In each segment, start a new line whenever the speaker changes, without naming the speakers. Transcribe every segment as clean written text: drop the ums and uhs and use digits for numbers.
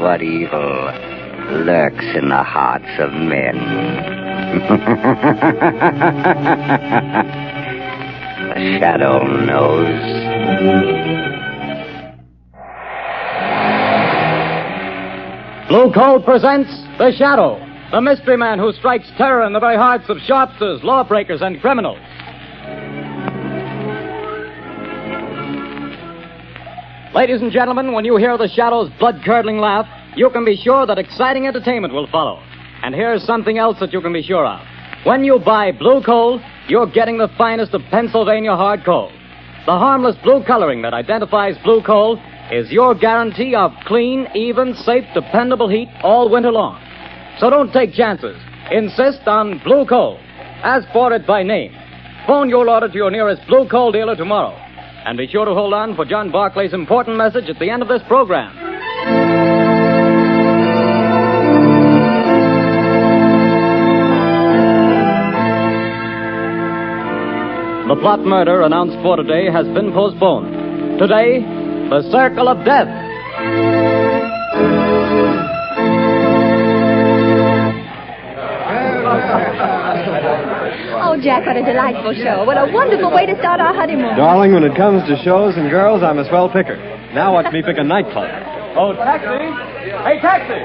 what evil lurks in the hearts of men. The Shadow knows.
Blue Coal presents The Shadow, the mystery man who strikes terror in the very hearts of sharpsters, lawbreakers, and criminals. Ladies and gentlemen, when you hear The Shadow's blood-curdling laugh, you can be sure that exciting entertainment will follow. And here's something else that you can be sure of. When you buy Blue Coal, you're getting the finest of Pennsylvania hard coal. The harmless blue coloring that identifies Blue Coal is your guarantee of clean, even, safe, dependable heat all winter long. So don't take chances. Insist on Blue Coal. Ask for it by name. Phone your order to your nearest Blue Coal dealer tomorrow. And be sure to hold on for John Barclay's important message at the end of this program. The plot murder announced for today has been postponed. Today, the Circle of Death.
Oh, Jack, what a delightful show. What a wonderful way to start our honeymoon.
Darling, when it comes to shows and girls, I'm a swell picker. Now watch me pick a nightclub.
Oh, taxi! Hey, taxi!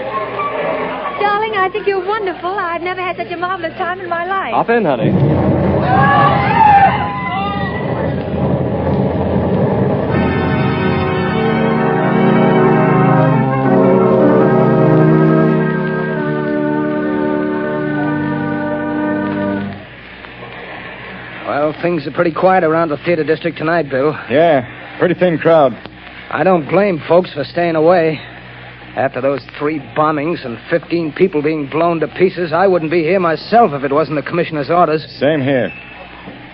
Darling, I think you're wonderful. I've never had such a marvelous time in my life.
Hop in, honey.
Well, things are pretty quiet around the theater district tonight, Bill.
Yeah, pretty thin crowd.
I don't blame folks for staying away. After those 3 bombings and 15 people being blown to pieces, I wouldn't be here myself if it wasn't the commissioner's orders.
Same here.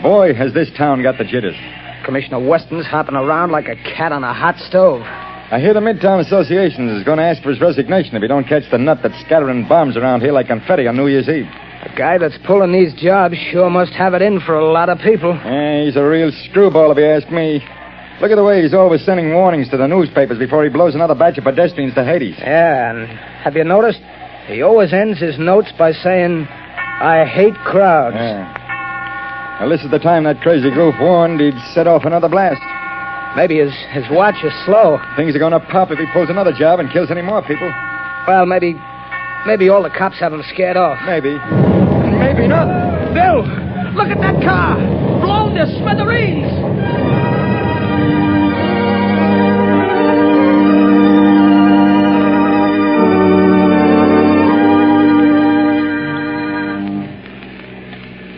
Boy, has this town got the jitters.
Commissioner Weston's hopping around like a cat on a hot stove.
I hear the Midtown Association is going to ask for his resignation if he don't catch the nut that's scattering bombs around here like confetti on New Year's Eve.
The guy that's pulling these jobs sure must have it in for a lot of people.
Yeah, he's a real screwball if you ask me. Look at the way he's always sending warnings to the newspapers before he blows another batch of pedestrians to Hades.
Yeah, and have you noticed? He always ends his notes by saying, I hate crowds.
Yeah. Well, this is the time that crazy goof warned he'd set off another blast.
Maybe his watch is slow.
Things are going to pop if he pulls another job and kills any more people.
Well, maybe all the cops have him scared off.
Maybe.
Maybe not. Bill, look at that car. Blown to smithereens.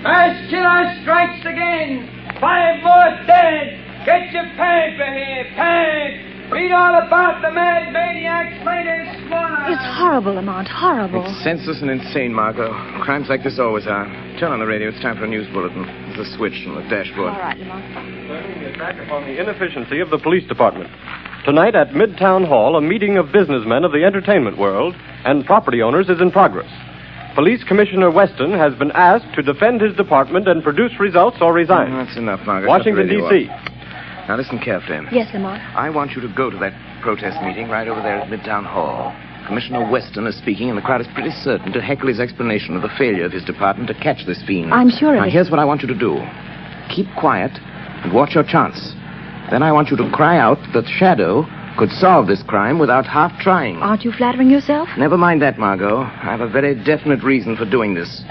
Mass killer strikes again. 5 more dead. Get your paper here, Peg. Read all about the mad maniac's latest one.
It's horrible, Lamont, horrible.
It's senseless and insane, Margot. Crimes like this always are. Turn on the radio. It's time for a news bulletin. There's a switch on the dashboard.
All right, Lamont.
Turning the attack upon the inefficiency of the police department. Tonight at Midtown Hall, a meeting of businessmen of the entertainment world and property owners is in progress. Police Commissioner Weston has been asked to defend his department and produce results or resign.
That's enough, Margot.
Washington,
Shut the radio
D.C.
off. Now listen carefully.
Yes, Lamont.
I want you to go to that protest meeting right over there at Midtown Hall. Commissioner Weston is speaking, and the crowd is pretty certain to heckle his explanation of the failure of his department to catch this fiend.
I'm sure of
Now,
it.
here's what I want you to do. Keep quiet and watch your chance. Then I want you to cry out that Shadow could solve this crime without half trying.
Aren't you flattering yourself?
Never mind that, Margot. I have a very definite reason for doing this.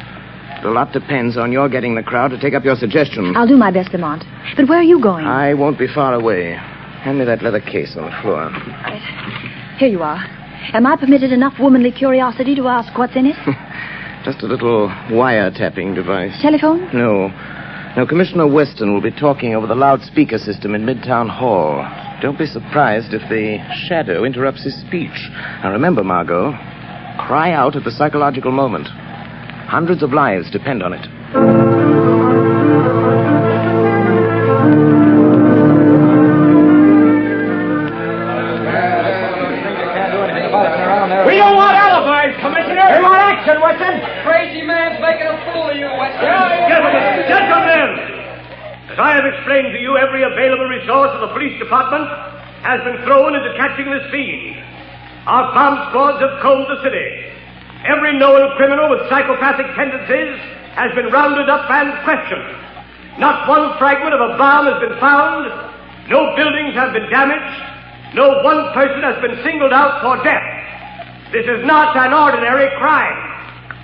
But a lot depends on your getting the crowd to take up your suggestion.
I'll do my best, Lamont. But where are you going?
I won't be far away. Hand me that leather case on the floor.
Right. Here you are. Am I permitted enough womanly curiosity to ask what's in it?
Just a little wiretapping device.
Telephone?
No. No, Commissioner Weston will be talking over the loudspeaker system in Midtown Hall. Don't be surprised if the Shadow interrupts his speech. Now remember, Margot, cry out at the psychological moment. Hundreds of lives depend on it.
We don't want alibis, Commissioner. We want action, Weston. Crazy man's making a fool of you, Weston.
Gentlemen, as I have explained to you, every available resource of the police department has been thrown into catching this fiend. our bomb squads have combed the city. Every known criminal with psychopathic tendencies has been rounded up and questioned. Not one fragment of a bomb has been found. No buildings have been damaged. No one person has been singled out for death. This is not an ordinary crime.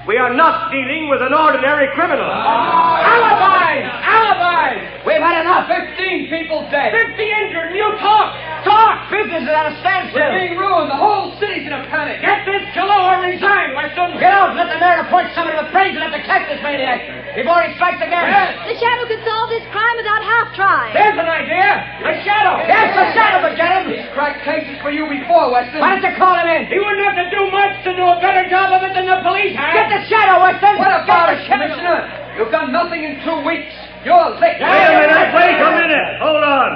We are not dealing with an ordinary criminal.
Alibis! Alibis! We've had enough. 15 people dead. 50 injured, and you talk! Talk! Business is at a standstill. We're being ruined. The whole city's in a panic. Get this killer or resign, Weston. Get out and let the mayor appoint someone to the president to catch this maniac before he strikes again. Yes.
The Shadow could solve this crime without half trying.
There's an idea. The Shadow. Yes, the Shadow could get him. He's cracked cases for you before, Weston. Why don't you call him in? He wouldn't have to do much to do a better job of it than the police have. Get the Shadow, Weston. What about it, Commissioner? You've done nothing in 2 weeks. You're licked.
Wait a minute. Hold on.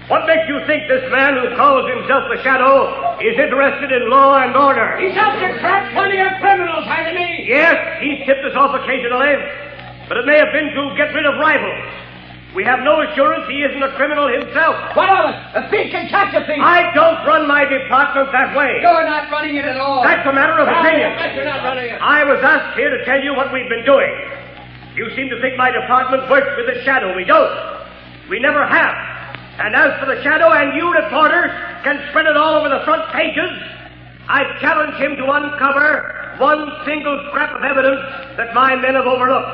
What makes you think this man who calls himself the Shadow is interested in law and order?
He's helped to trap plenty of criminals, hasn't he?
Yes, he's tipped us off occasionally, but it may have been to get rid of rivals. We have no assurance he isn't a criminal himself.
What of it? A thief can catch a thief.
I don't run my department that way.
You're not running it at all.
That's a matter of opinion.
You're not running it.
I was asked here to tell you what we've been doing. You seem to think my department works with the Shadow. We don't. We never have. And as for the Shadow, and you reporters can spread it all over the front pages, I challenge him to uncover one single scrap of evidence that my men have overlooked.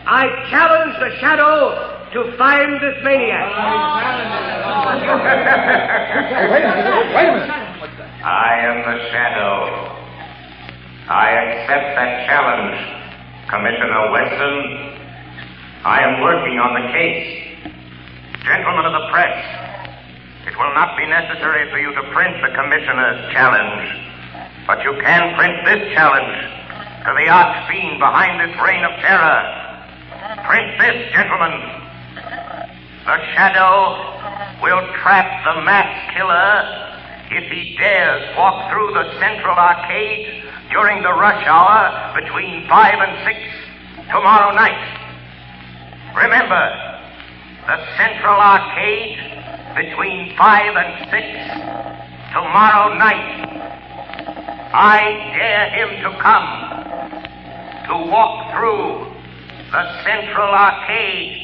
I challenge the Shadow to find this maniac.
Wait a minute.
I am the Shadow. I accept that challenge, Commissioner Weston. I am working on the case. Gentlemen of the press, it will not be necessary for you to print the Commissioner's challenge, but you can print this challenge to the arch-fiend behind this reign of terror. Print this, gentlemen. The Shadow will trap the mass killer if he dares walk through the Central Arcade during the rush hour between 5 and 6 tomorrow night. Remember, the Central Arcade between 5 and 6 tomorrow night. I dare him to come to walk through the Central Arcade.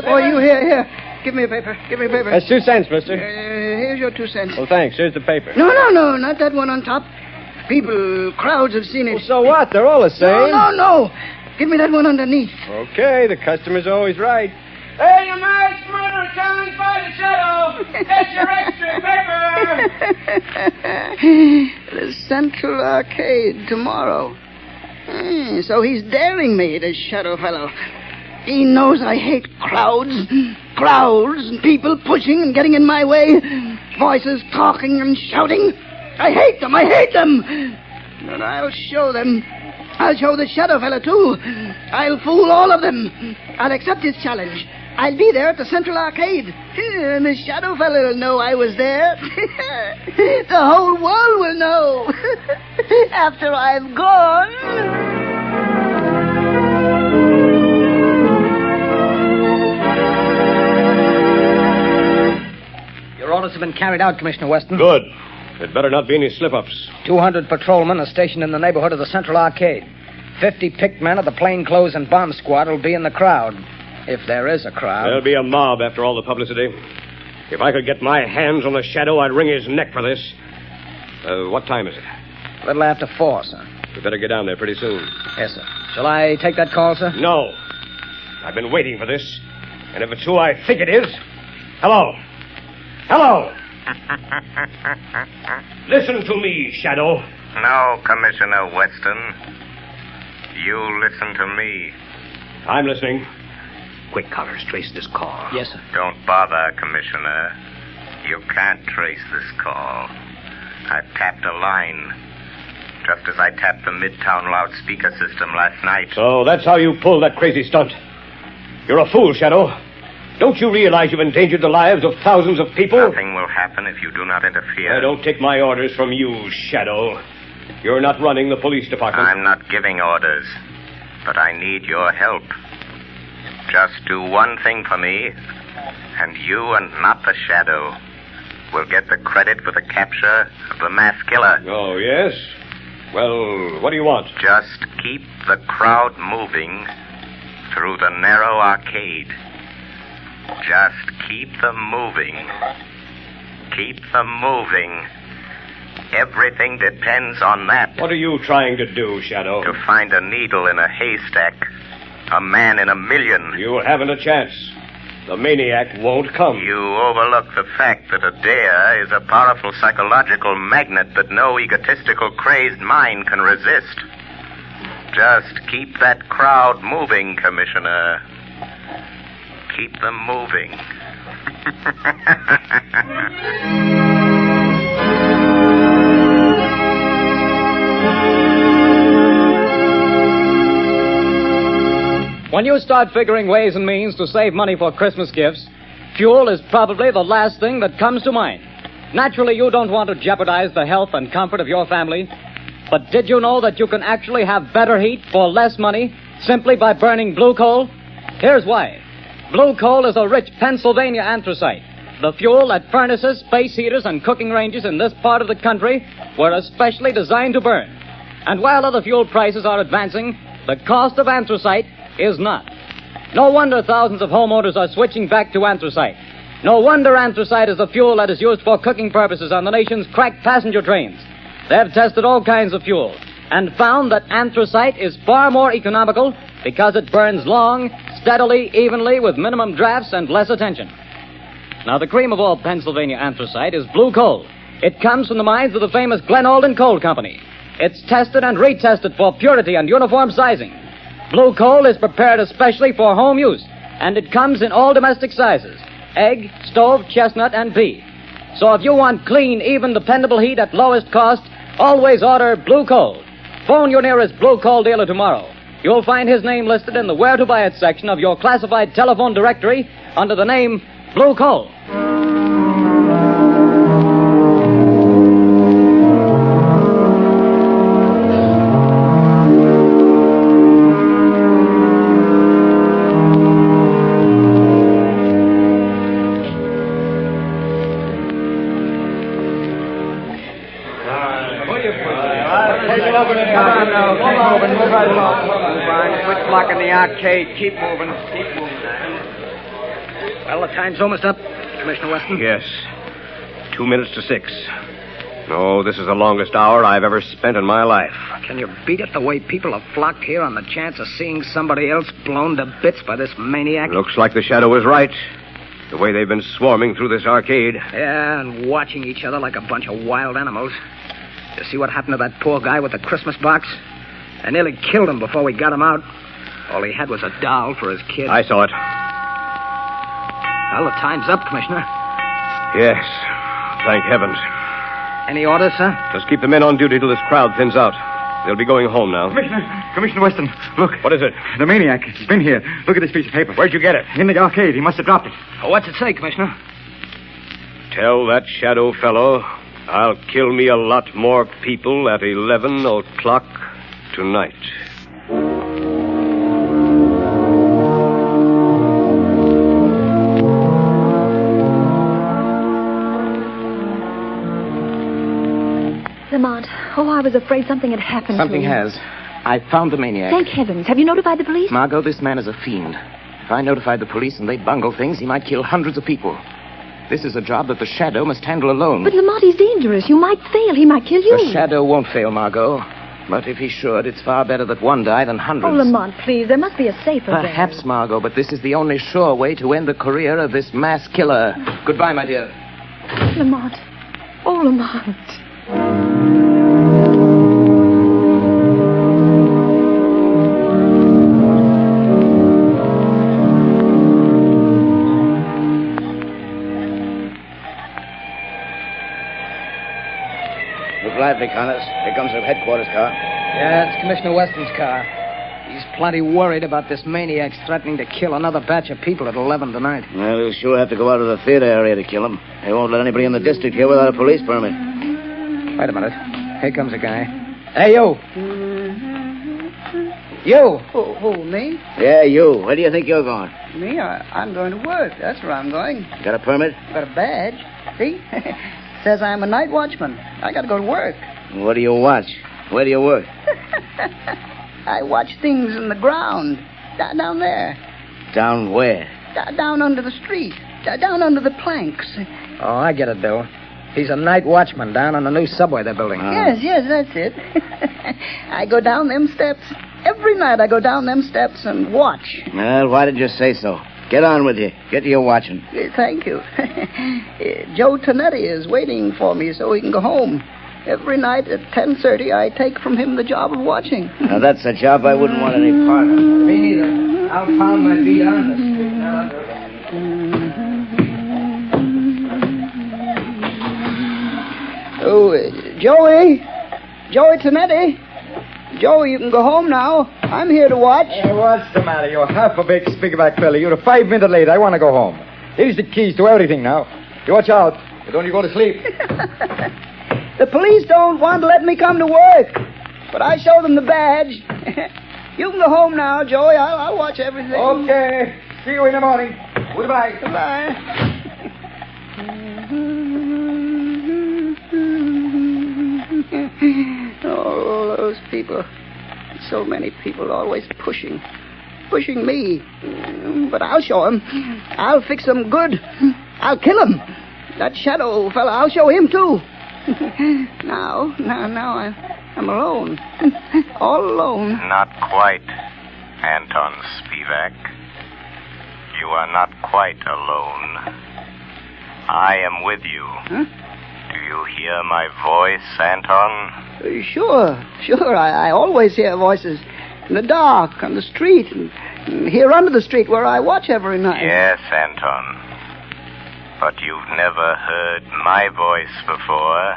Boy, you here. Give me a paper.
That's 2 cents, mister.
Here's your 2 cents.
Well, thanks. Here's the paper.
No, not that one on top. Crowds have seen it.
Well, so what? They're all the same.
No. Give me that one underneath.
Okay, the customer's always right.
Hey, you mass murder challenged by the Shadow. That's your extra paper.
The Central Arcade tomorrow. So he's daring me, this Shadow fellow. He knows I hate crowds and people pushing and getting in my way, voices talking and shouting. I hate them. But I'll show them. I'll show the Shadow fella, too. I'll fool all of them. I'll accept his challenge. I'll be there at the Central Arcade. And the Shadow fella will know I was there. The whole world will know. After I've gone. Your orders have been carried out, Commissioner Weston.
Good. There'd better not be any slip-ups.
200 patrolmen are stationed in the neighborhood of the Central Arcade. 50 picked men of the plainclothes and bomb squad will be in the crowd. If there is a crowd.
There'll be a mob after all the publicity. If I could get my hands on the Shadow, I'd wring his neck for this. What time is it?
A little after 4, sir.
We better get down there pretty soon.
Yes, sir. Shall I take that call, sir?
No. I've been waiting for this. And if it's who I think it is... Hello. Listen to me, Shadow.
No, Commissioner Weston. You listen to me.
I'm listening. Quick, Collars, trace this call.
Yes, sir.
Don't bother, Commissioner. You can't trace this call. I've tapped a line, just as I tapped the Midtown loudspeaker system last night.
So that's how you pulled that crazy stunt.
You're a fool, Shadow. Don't you realize you've endangered the lives of thousands of people?
Nothing will happen if you do not interfere.
I don't take my orders from you, Shadow. You're not running the police department.
I'm not giving orders, but I need your help. Just do one thing for me, and you and not the Shadow will get the credit for the capture of the mass killer.
Oh, yes? Well, what do you want?
Just keep the crowd moving through the narrow arcade. Just keep them moving. Keep them moving. Everything depends on that.
What are you trying to do, Shadow?
To find a needle in a haystack. A man in a million.
You haven't a chance. The maniac won't come.
You overlook the fact that a dare is a powerful psychological magnet that no egotistical, crazed mind can resist. Just keep that crowd moving, Commissioner. Keep them moving.
When you start figuring ways and means to save money for Christmas gifts, fuel is probably the last thing that comes to mind. Naturally, you don't want to jeopardize the health and comfort of your family. But did you know that you can actually have better heat for less money simply by burning blue coal? Here's why. Blue coal is a rich Pennsylvania anthracite. The fuel that furnaces, space heaters, and cooking ranges in this part of the country were especially designed to burn. And while other fuel prices are advancing, the cost of anthracite is not. No wonder thousands of homeowners are switching back to anthracite. No wonder anthracite is the fuel that is used for cooking purposes on the nation's crack passenger trains. They've tested all kinds of fuel and found that anthracite is far more economical because it burns long, steadily, evenly, with minimum drafts and less attention. Now, the cream of all Pennsylvania anthracite is blue coal. It comes from the mines of the famous Glen Alden Coal Company. It's tested and retested for purity and uniform sizing. Blue coal is prepared especially for home use, and it comes in all domestic sizes: egg, stove, chestnut, and pea. So if you want clean, even, dependable heat at lowest cost, always order blue coal. Phone your nearest blue coal dealer tomorrow. You'll find his name listed in the Where to Buy It section of your classified telephone directory under the name Blue Coal.
Quit blocking the arcade. Keep moving. Well, the time's almost up, Commissioner Weston.
Yes. 2 minutes to 6. No, this is the longest hour I've ever spent in my life.
Can you beat it the way people have flocked here on the chance of seeing somebody else blown to bits by this maniac?
Looks like the Shadow was right. The way they've been swarming through this arcade.
Yeah, and watching each other like a bunch of wild animals. You see what happened to that poor guy with the Christmas box? I nearly killed him before we got him out. All he had was a doll for his kid.
I saw it.
Well, the time's up, Commissioner.
Yes. Thank heavens.
Any orders, sir?
Just keep the men on duty till this crowd thins out. They'll be going home now.
Commissioner Weston, look.
What is it?
The maniac. He's been here. Look at this piece of paper.
Where'd you get it?
In the arcade. He must have dropped it.
Oh, what's it say, Commissioner?
Tell that Shadow fellow I'll kill me a lot more people at 11 o'clock tonight.
Lamont, I was afraid something had happened to
Something
him.
has. I found the maniac.
Thank heavens. Have you notified the police?
Margot, this man is a fiend. If I notified the police and they bungled things, he might kill hundreds of people. This is a job that the Shadow must handle alone.
But Lamont, he's dangerous. You might fail. He might kill you.
The Shadow won't fail, Margot. But if he should, it's far better that one die than hundreds.
Oh, Lamont, please. There must be a safer way.
Perhaps, Margot, but this is the only sure way to end the career of this mass killer. Goodbye, my dear.
Lamont. Oh, Lamont.
Look lively, Connors. Here comes the headquarters car.
Yeah, it's Commissioner Weston's car.
He's plenty worried about this maniac's threatening to kill another batch of people at 11 tonight.
Well, he'll sure have to go out of the theater area to kill him. They won't let anybody in the district here without a police permit.
Wait a minute. Here comes a guy. Hey, you! You!
Who, me?
Yeah, you. Where do you think you're going?
Me? I'm going to work. That's where I'm going.
Got a permit?
Got a badge. See? Says I'm a night watchman. I got to go to work.
What do you watch? Where do you work?
I watch things in the ground. Down there.
Down where?
Down under the street. Down under the planks.
Oh, I get it, Bill. He's a night watchman down on the new subway they're building.
Yes, that's it. I go down them steps. Every night I go down them steps and watch.
Well, why did you say so? Get on with you. Get to your watching.
Thank you. Joe Tonetti is waiting for me so he can go home. Every night at 10:30, I take from him the job of watching.
Now, that's a job I wouldn't want any part of.
Me neither. I'll pound my feet on the street.
Oh, Joey Tonetti. Joey, you can go home now. I'm here to watch.
Hey, what's the matter? You're half a big speakerback fella. You're 5 minutes late. I want to go home. Here's the keys to everything now. You watch out. But don't you go to sleep.
The police don't want to let me come to work. But I show them the badge. You can go home now, Joey. I'll watch everything.
Okay. See you in the morning. Goodbye.
Goodbye. Oh, those people. So many people always pushing me. But I'll show them. I'll fix them good. I'll kill him. That shadow fella, I'll show him too. Now I'm alone. All alone.
Not quite, Anton Spivak. You are not quite alone. I am with you.
Huh?
Do you hear my voice, Anton?
Sure. I always hear voices in the dark, on the street, and here under the street where I watch every night.
Yes, Anton. But you've never heard my voice before,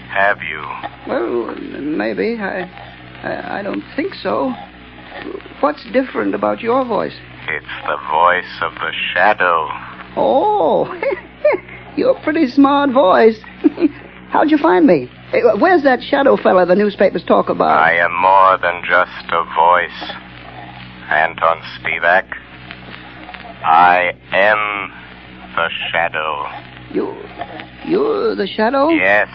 have you?
Well, maybe. I don't think so. What's different about your voice?
It's the voice of the shadow.
Oh, you're a pretty smart voice. How'd you find me? Hey, where's that shadow fella the newspapers talk about?
I am more than just a voice, Anton Spivak. I am the shadow.
You're the shadow?
Yes.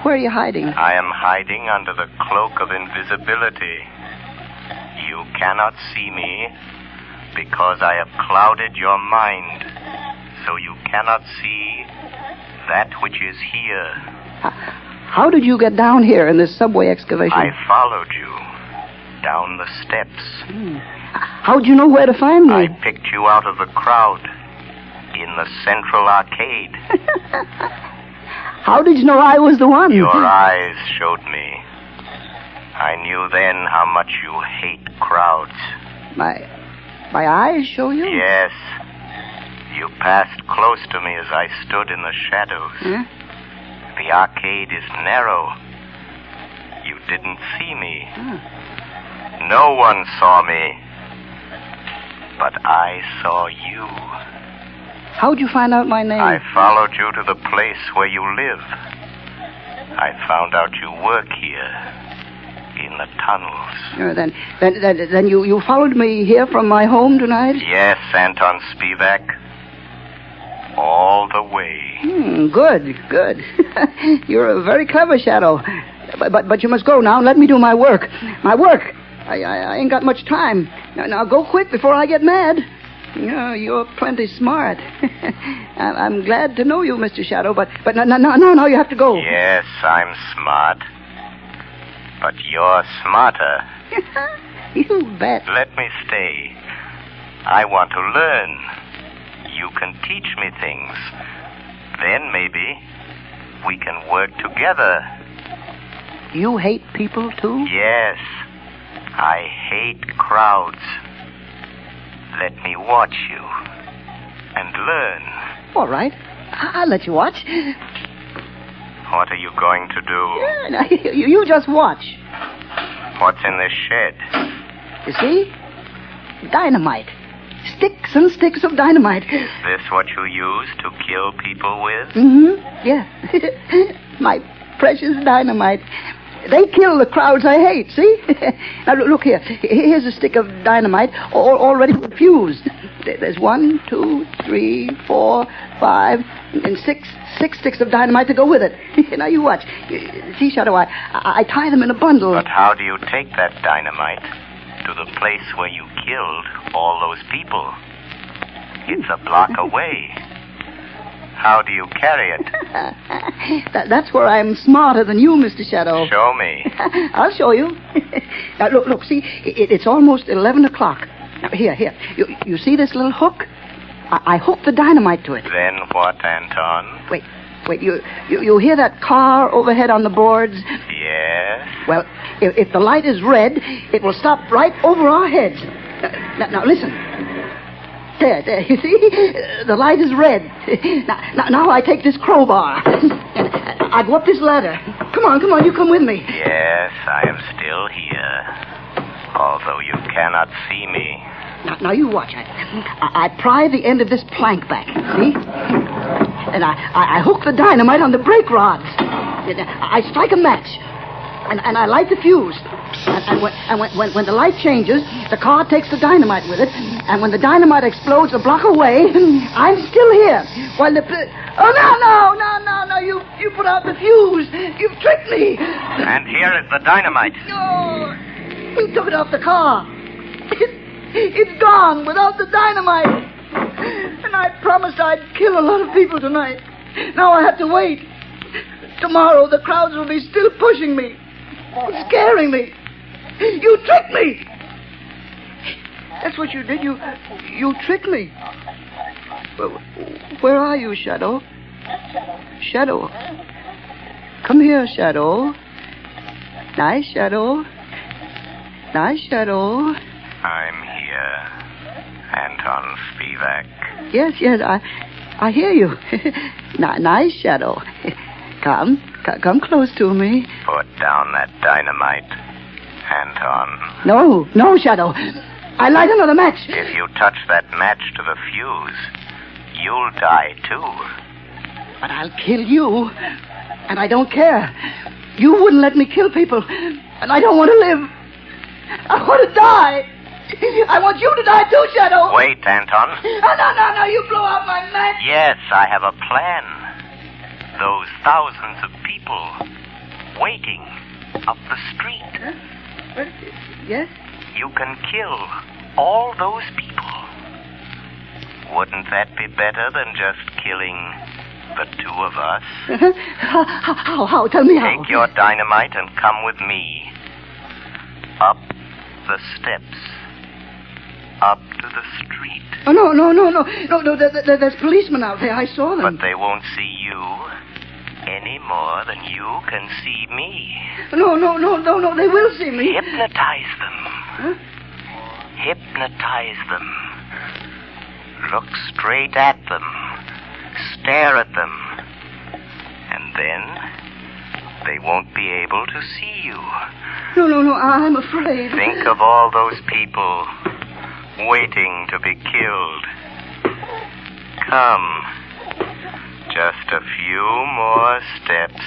Where are you hiding?
I am hiding under the cloak of invisibility. You cannot see me because I have clouded your mind, so you cannot see that which is here.
How did you get down here in this subway excavation?
I followed you down the steps.
How'd you know where to find me?
I picked you out of the crowd in the Central Arcade.
How did you know I was the one?
Your eyes showed me. I knew then how much you hate crowds.
My eyes show you?
Yes. You passed close to me as I stood in the shadows.
Huh?
The arcade is narrow. You didn't see me. No one saw me. But I saw you.
How'd you find out my name?
I followed you to the place where you live. I found out you work here in the tunnels.
Then you followed me here from my home tonight?
Yes, Anton Spivak. All the way.
Good. You're a very clever shadow. But you must go now and let me do my work. I ain't got much time. Now go quick before I get mad. You're plenty smart. I'm glad to know you, Mr. Shadow, but no, you have to go.
Yes, I'm smart. But you're smarter.
You bet.
Let me stay. I want to learn. You can teach me things. Then maybe we can work together.
You hate people, too?
Yes. I hate crowds. Let me watch you and learn.
All right. I'll let you watch.
What are you going to do?
You just watch.
What's in this shed?
You see? Dynamite. Sticks and sticks of dynamite.
Is this what you use to kill people with?
Mm-hmm. Yeah. My precious dynamite. They kill the crowds I hate, see? Now, look here. Here's a stick of dynamite already fused. There's 1, 2, 3, 4, 5, and 6 sticks of dynamite to go with it. Now, you watch. See, Shadow, I tie them in a bundle.
But how do you take that dynamite to the place where you killed all those people? It's a block away. How do you carry it?
That's where I'm smarter than you, Mr. Shadow.
Show me.
I'll show you. Now, look, see, it's almost 11 o'clock. Now, here. You see this little hook? I hooked the dynamite to it.
Then what, Anton?
Wait, you hear that car overhead on the boards?
Yes.
Well, if the light is red, it will stop right over our heads. Now listen. There, you see? The light is red. Now I take this crowbar. And I go up this ladder. Come on, you come with me.
Yes, I am still here. Although you cannot see me.
Now you watch. I pry the end of this plank back, see? And I hook the dynamite on the brake rods. I strike a match. And I light the fuse. And when the light changes, the car takes the dynamite with it. And when the dynamite explodes a block away, I'm still here. While the... Oh, no. You put out the fuse. You've tricked me.
And here is the dynamite.
No. You took it off the car. It's gone without the dynamite. And I promised I'd kill a lot of people tonight. Now I have to wait. Tomorrow the crowds will be still pushing me. Scaring me. You tricked me. That's what you did. You tricked me. Where are you, Shadow? Shadow. Come here, Shadow. Nice, Shadow. Nice, Shadow.
I'm here, Anton Spivak.
Yes, I hear you. Nice, Shadow. Come close to me.
Put down that dynamite, Anton.
No, Shadow. I light another match.
If you touch that match to the fuse, you'll die too.
But I'll kill you, and I don't care. You wouldn't let me kill people, and I don't want to live. I want to die. I want you to die too, Shadow.
Wait, Anton.
No, you blow out my match.
Yes, I have a plan. Those thousands of people waiting up the street.
Huh? Yes?
You can kill all those people. Wouldn't that be better than just killing the two of us?
How? Tell me how.
Take your dynamite and come with me. Up the steps. Up to the street.
Oh, no. There's policemen out there. I saw them.
But they won't see you any more than you can see me.
No. They will see me.
Hypnotize them.
Huh?
Hypnotize them. Look straight at them. Stare at them. And then they won't be able to see you.
No, I'm afraid.
Think of all those people waiting to be killed. Come. Just a few more steps.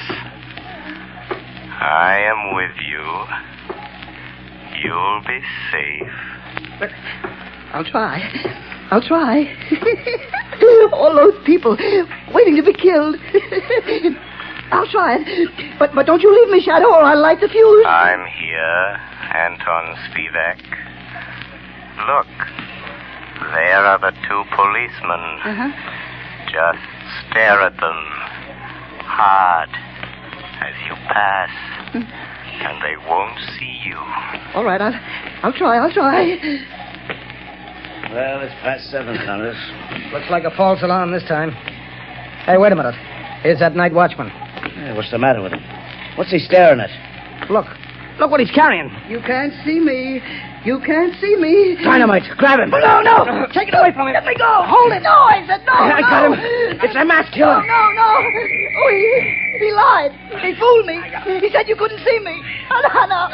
I am with you. You'll be safe.
But I'll try. All those people waiting to be killed. I'll try it. But don't you leave me, Shadow, or I'll light the fuse.
I'm here, Anton Spivak. Look. There are the two policemen.
Uh-huh.
Just stare at them hard as you pass, and they won't see you.
All right, I'll try.
Well, it's past 7, Connors.
Looks like a false alarm this time. Hey, wait a minute. Here's that night watchman.
Hey, what's the matter with him? What's he staring at?
Look what he's carrying.
You can't see me.
Dynamite, grab him.
No. Take it away from him. Let me go. Hold it. No, I said no.
I got him. It's a mass killer.
No. He lied. He fooled me. He said you couldn't see me. No.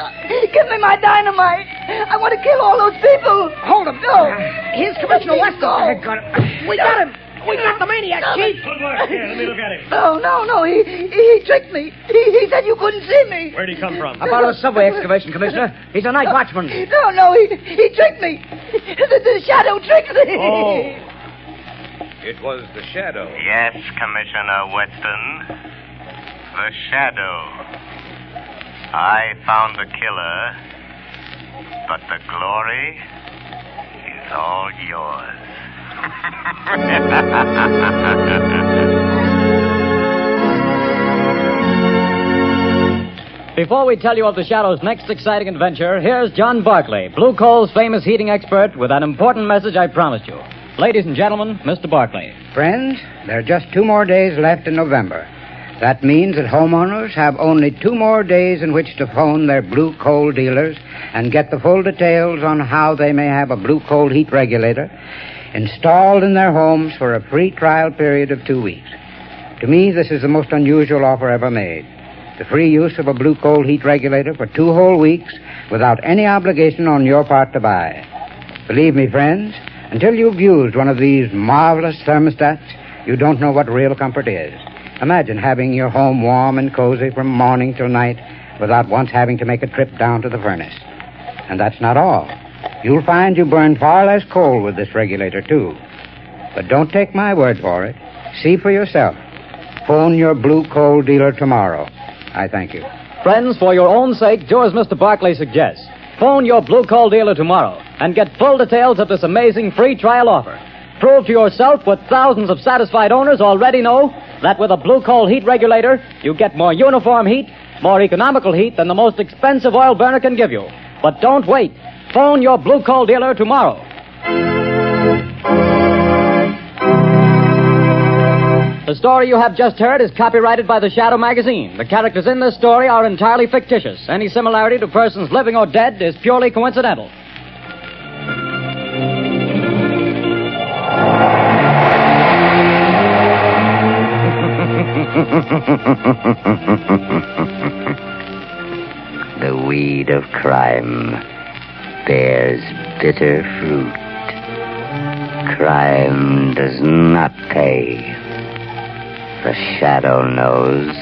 Give me my dynamite. I want to kill all those people.
Hold him.
No.
Here's Commissioner Weston.
No.
We got him. We got the maniac, Chief.
Good work. Here, let me look at him.
No. He tricked me. He said you couldn't see me.
Where'd he come from?
Up out of the subway excavation, Commissioner. He's a night watchman.
No. He tricked me. The shadow tricked me.
Oh. It was the shadow.
Yes, Commissioner Weston. The shadow. I found the killer, but the glory is all yours.
Before we tell you of the Shadow's next exciting adventure, here's John Barclay, Blue Coal's famous heating expert, with an important message I promised you. Ladies and gentlemen, Mr. Barclay.
Friends, there are just 2 more days left in November. That means that homeowners have only 2 more days in which to phone their Blue Coal dealers and get the full details on how they may have a Blue Coal heat regulator installed in their homes for a free trial period of 2 weeks. To me, this is the most unusual offer ever made. The free use of a Blue Coal heat regulator for 2 whole weeks without any obligation on your part to buy. Believe me, friends, until you've used one of these marvelous thermostats, you don't know what real comfort is. Imagine having your home warm and cozy from morning till night without once having to make a trip down to the furnace. And that's not all. You'll find you burn far less coal with this regulator, too. But don't take my word for it. See for yourself. Phone your Blue Coal dealer tomorrow. I thank you.
Friends, for your own sake, do as Mr. Barclay suggests. Phone your Blue Coal dealer tomorrow and get full details of this amazing free trial offer. Prove to yourself what thousands of satisfied owners already know, that with a Blue Coal heat regulator, you get more uniform heat, more economical heat than the most expensive oil burner can give you. But don't wait. Phone your Blue Coal dealer tomorrow. The story you have just heard is copyrighted by the Shadow magazine. The characters in this story are entirely fictitious. Any similarity to persons living or dead is purely coincidental.
The weed of crime bears bitter fruit. Crime does not pay. The Shadow knows.